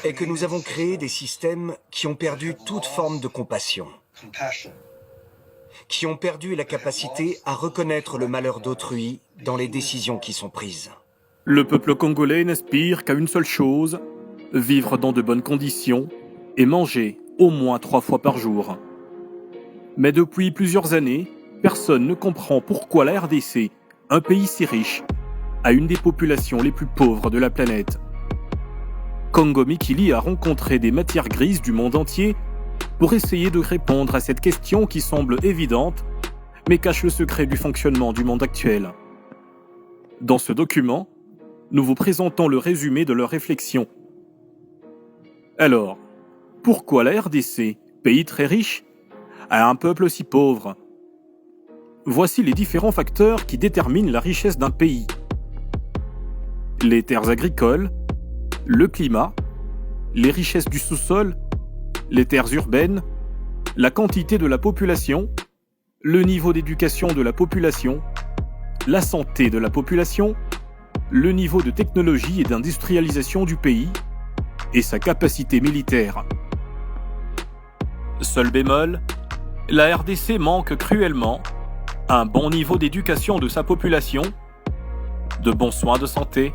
est que nous avons créé des systèmes qui ont perdu toute forme de compassion, qui ont perdu la capacité à reconnaître le malheur d'autrui dans les décisions qui sont prises. Le peuple congolais n'aspire qu'à une seule chose, vivre dans de bonnes conditions et manger au moins 3 fois par jour. Mais depuis plusieurs années, personne ne comprend pourquoi la RDC, un pays si riche, a une des populations les plus pauvres de la planète. Congo Mikili a rencontré des matières grises du monde entier pour essayer de répondre à cette question qui semble évidente, mais cache le secret du fonctionnement du monde actuel. Dans ce document, nous vous présentons le résumé de leurs réflexions. Alors, pourquoi la RDC, pays très riche, a un peuple si pauvre? Voici les différents facteurs qui déterminent la richesse d'un pays. Les terres agricoles, le climat, les richesses du sous-sol, les terres urbaines, la quantité de la population, le niveau d'éducation de la population, la santé de la population, le niveau de technologie et d'industrialisation du pays et sa capacité militaire. Seul bémol, la RDC manque cruellement un bon niveau d'éducation de sa population, de bons soins de santé,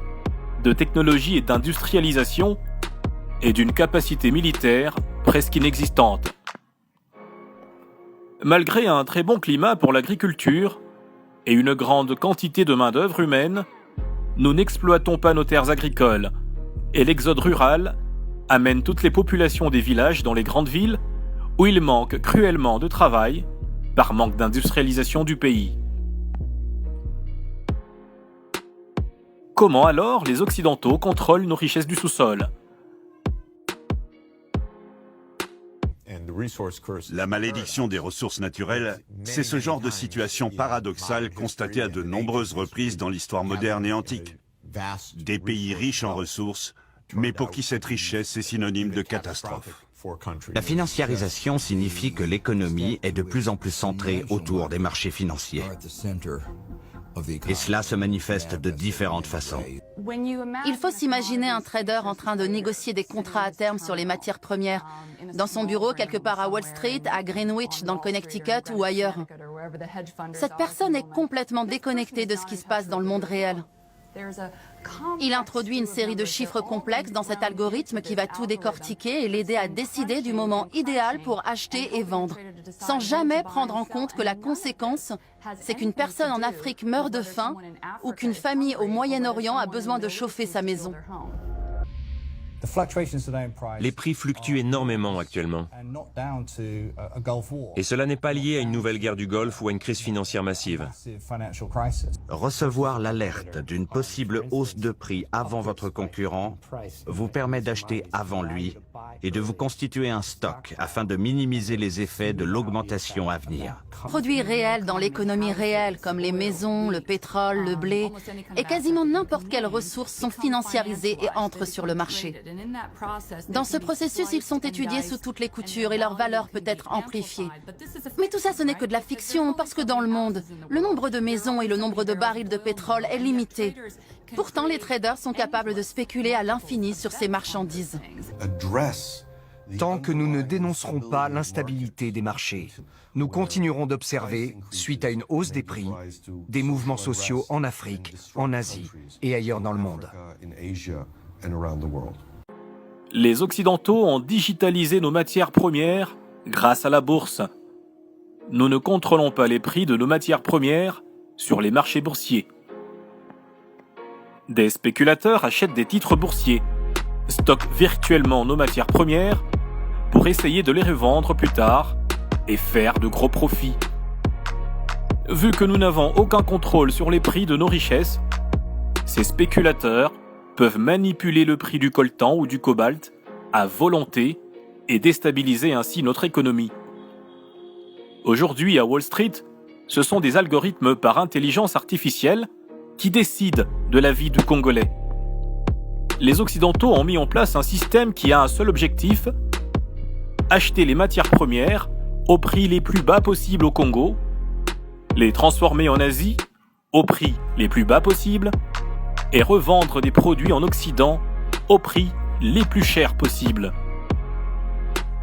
de technologie et d'industrialisation et d'une capacité militaire presque inexistante. Malgré un très bon climat pour l'agriculture et une grande quantité de main-d'œuvre humaine, nous n'exploitons pas nos terres agricoles et l'exode rural amène toutes les populations des villages dans les grandes villes où il manque cruellement de travail par manque d'industrialisation du pays. Comment alors les Occidentaux contrôlent nos richesses du sous-sol ? La malédiction des ressources naturelles, c'est ce genre de situation paradoxale constatée à de nombreuses reprises dans l'histoire moderne et antique. Des pays riches en ressources, mais pour qui cette richesse est synonyme de catastrophe. La financiarisation signifie que l'économie est de plus en plus centrée autour des marchés financiers. Et cela se manifeste de différentes façons. Il faut s'imaginer un trader en train de négocier des contrats à terme sur les matières premières, dans son bureau quelque part à Wall Street, à Greenwich, dans le Connecticut ou ailleurs. Cette personne est complètement déconnectée de ce qui se passe dans le monde réel. Il introduit une série de chiffres complexes dans cet algorithme qui va tout décortiquer et l'aider à décider du moment idéal pour acheter et vendre, sans jamais prendre en compte que la conséquence, c'est qu'une personne en Afrique meurt de faim ou qu'une famille au Moyen-Orient a besoin de chauffer sa maison. Les prix fluctuent énormément actuellement. Et cela n'est pas lié à une nouvelle guerre du Golfe ou à une crise financière massive. Recevoir l'alerte d'une possible hausse de prix avant votre concurrent vous permet d'acheter avant lui et de vous constituer un stock afin de minimiser les effets de l'augmentation à venir. Produits réels dans l'économie réelle, comme les maisons, le pétrole, le blé, et quasiment n'importe quelles ressources sont financiarisées et entrent sur le marché. Dans ce processus, ils sont étudiés sous toutes les coutures et leur valeur peut être amplifiée. Mais tout ça, ce n'est que de la fiction, parce que dans le monde, le nombre de maisons et le nombre de barils de pétrole est limité. Pourtant, les traders sont capables de spéculer à l'infini sur ces marchandises. Tant que nous ne dénoncerons pas l'instabilité des marchés, nous continuerons d'observer, suite à une hausse des prix, des mouvements sociaux en Afrique, en Asie et ailleurs dans le monde. Les Occidentaux ont digitalisé nos matières premières grâce à la bourse. Nous ne contrôlons pas les prix de nos matières premières sur les marchés boursiers. Des spéculateurs achètent des titres boursiers, stockent virtuellement nos matières premières pour essayer de les revendre plus tard et faire de gros profits. Vu que nous n'avons aucun contrôle sur les prix de nos richesses, ces spéculateurs peuvent manipuler le prix du coltan ou du cobalt à volonté et déstabiliser ainsi notre économie. Aujourd'hui, à Wall Street, ce sont des algorithmes par intelligence artificielle qui décident de la vie du Congolais. Les Occidentaux ont mis en place un système qui a un seul objectif: acheter les matières premières au prix les plus bas possibles au Congo, les transformer en Asie au prix les plus bas possibles et revendre des produits en Occident au prix les plus chers possibles,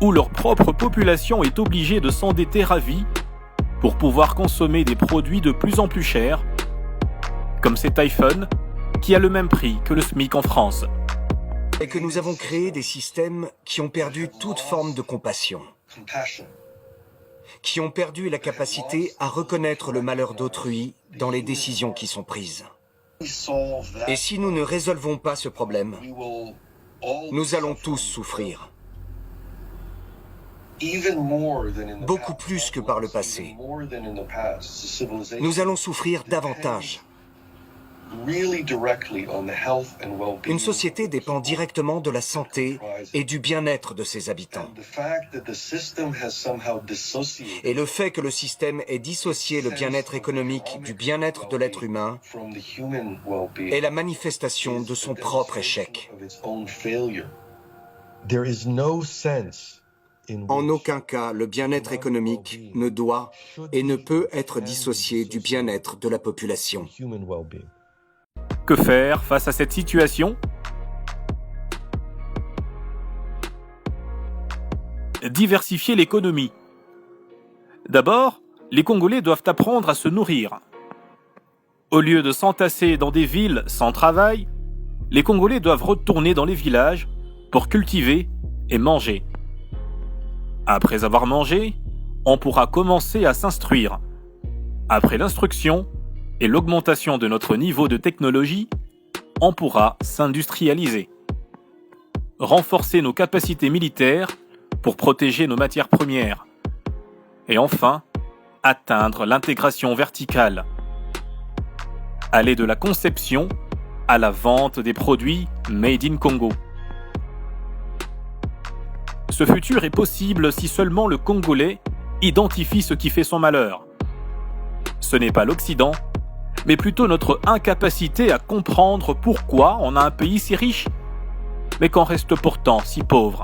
où leur propre population est obligée de s'endetter à vie pour pouvoir consommer des produits de plus en plus chers, comme cet iPhone qui a le même prix que le SMIC en France. Et que nous avons créé des systèmes qui ont perdu toute forme de compassion, qui ont perdu la capacité à reconnaître le malheur d'autrui dans les décisions qui sont prises. Et si nous ne résolvons pas ce problème, nous allons tous souffrir. Beaucoup plus que par le passé. Nous allons souffrir davantage. Une société dépend directement de la santé et du bien-être de ses habitants. Et le fait que le système ait dissocié le bien-être économique du bien-être de l'être humain est la manifestation de son propre échec. En aucun cas, le bien-être économique ne doit et ne peut être dissocié du bien-être de la population. Que faire face à cette situation ? Diversifier l'économie. D'abord, les Congolais doivent apprendre à se nourrir. Au lieu de s'entasser dans des villes sans travail, les Congolais doivent retourner dans les villages pour cultiver et manger. Après avoir mangé, on pourra commencer à s'instruire. Après l'instruction et l'augmentation de notre niveau de technologie, on pourra s'industrialiser. Renforcer nos capacités militaires pour protéger nos matières premières. Et enfin, atteindre l'intégration verticale. Aller de la conception à la vente des produits Made in Congo. Ce futur est possible si seulement le Congolais identifie ce qui fait son malheur. Ce n'est pas l'Occident, mais plutôt notre incapacité à comprendre pourquoi on a un pays si riche, mais qu'on reste pourtant si pauvre.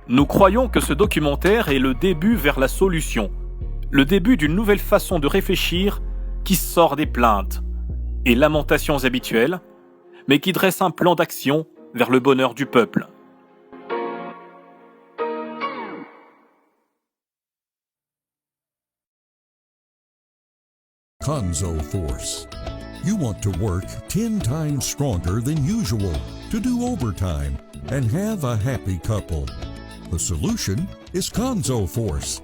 Nous croyons que ce documentaire est le début vers la solution, le début d'une nouvelle façon de réfléchir qui sort des plaintes et lamentations habituelles, mais qui dresse un plan d'action vers le bonheur du peuple. Konzo Force. You want to work 10 times stronger than usual, to do overtime, and have a happy couple. The solution is Konzo Force,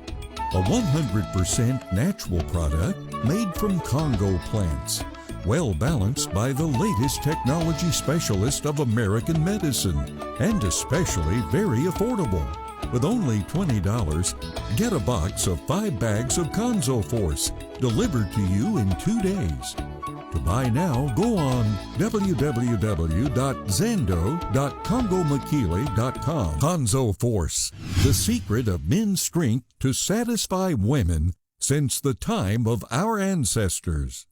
a 100% natural product made from Congo plants, well balanced by the latest technology specialist of American medicine, and especially very affordable. With only $20, get a box of 5 bags of Konzo Force delivered to you in 2 days. To buy now, go on www.zendo.congomakili.com. Konzo Force, the secret of men's strength to satisfy women since the time of our ancestors.